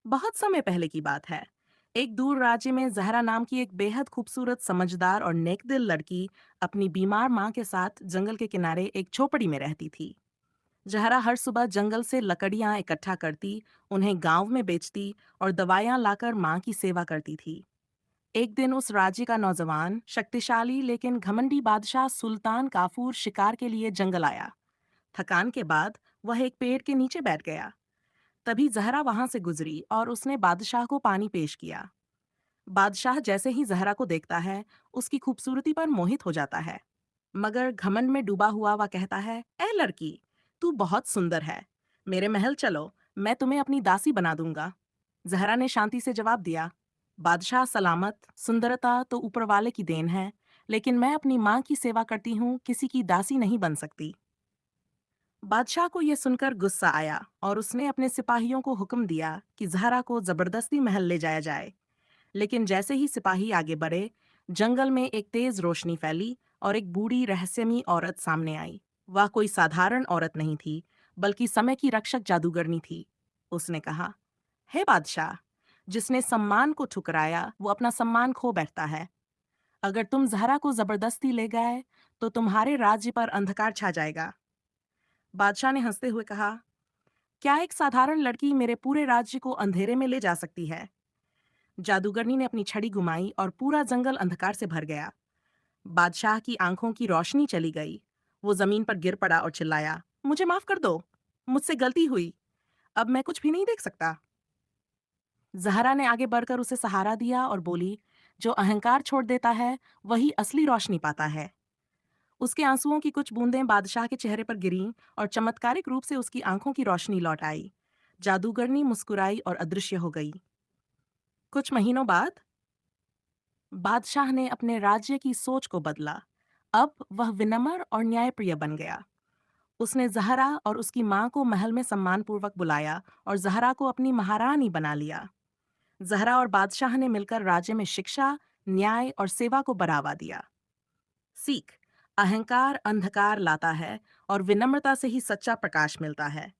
बहुत समय पहले की बात है। एक दूर राज्य में जहरा नाम की एक बेहद खूबसूरत, समझदार और नेकदिल लड़की अपनी बीमार माँ के साथ जंगल के किनारे एक झोपड़ी में रहती थी। जहरा हर सुबह जंगल से लकड़ियां इकट्ठा करती, उन्हें गांव में बेचती और दवाइयां लाकर माँ की सेवा करती थी। एक दिन उस राज्य का नौजवान, शक्तिशाली लेकिन घमंडी बादशाह सुल्तान काफूर शिकार के लिए जंगल आया। थकान के बाद वह एक पेड़ के नीचे बैठ गया। तभी जहरा वहां से गुजरी और उसने बादशाह को पानी पेश किया। बादशाह जैसे ही जहरा को देखता है, उसकी खूबसूरती पर मोहित हो जाता है। मगर घमंड में डूबा हुआ वह कहता है, ए लड़की, तू बहुत सुंदर है। मेरे महल चलो, मैं तुम्हें अपनी दासी बना दूंगा। जहरा ने शांति से जवाब दिया, बादशाह सलामत, सुंदरता तो ऊपर वाले की देन है, लेकिन मैं अपनी माँ की सेवा करती हूँ, किसी की दासी नहीं बन सकती। बादशाह को यह सुनकर गुस्सा आया और उसने अपने सिपाहियों को हुक्म दिया कि जहरा को जबरदस्ती महल ले जाया जाए। लेकिन जैसे ही सिपाही आगे बढ़े, जंगल में एक तेज रोशनी फैली और एक बूढ़ी रहस्यमयी औरत सामने आई। वह कोई साधारण औरत नहीं थी, बल्कि समय की रक्षक जादूगरनी थी। उसने कहा, हे बादशाह, जिसने सम्मान को ठुकराया वो अपना सम्मान खो बैठता है। अगर तुम जहरा को जबरदस्ती ले गए तो तुम्हारे राज्य पर अंधकार छा जाएगा। बादशाह ने हंसते हुए कहा, क्या एक साधारण लड़की मेरे पूरे राज्य को अंधेरे में ले जा सकती है? जादूगरनी ने अपनी छड़ी घुमाई और पूरा जंगल अंधकार से भर गया। बादशाह की आंखों की रोशनी चली गई। वो जमीन पर गिर पड़ा और चिल्लाया, मुझे माफ कर दो, मुझसे गलती हुई, अब मैं कुछ भी नहीं देख सकता। जहरा ने आगे बढ़कर उसे सहारा दिया और बोली, जो अहंकार छोड़ देता है वही असली रोशनी पाता है। उसके आंसुओं की कुछ बूंदें बादशाह के चेहरे पर गिरीं और चमत्कारिक रूप से उसकी आंखों की रोशनी लौट आई। जादूगरनी मुस्कुराई और अदृश्य हो गई। कुछ महीनों बाद बादशाह ने अपने राज्य की सोच को बदला। अब वह विनम्र और न्यायप्रिय बन गया। उसने जहरा और उसकी मां को महल में सम्मानपूर्वक बुलाया और जहरा को अपनी महारानी बना लिया। जहरा और बादशाह ने मिलकर राज्य में शिक्षा, न्याय और सेवा को बढ़ावा दिया। सीख, अहंकार अंधकार लाता है और विनम्रता से ही सच्चा प्रकाश मिलता है।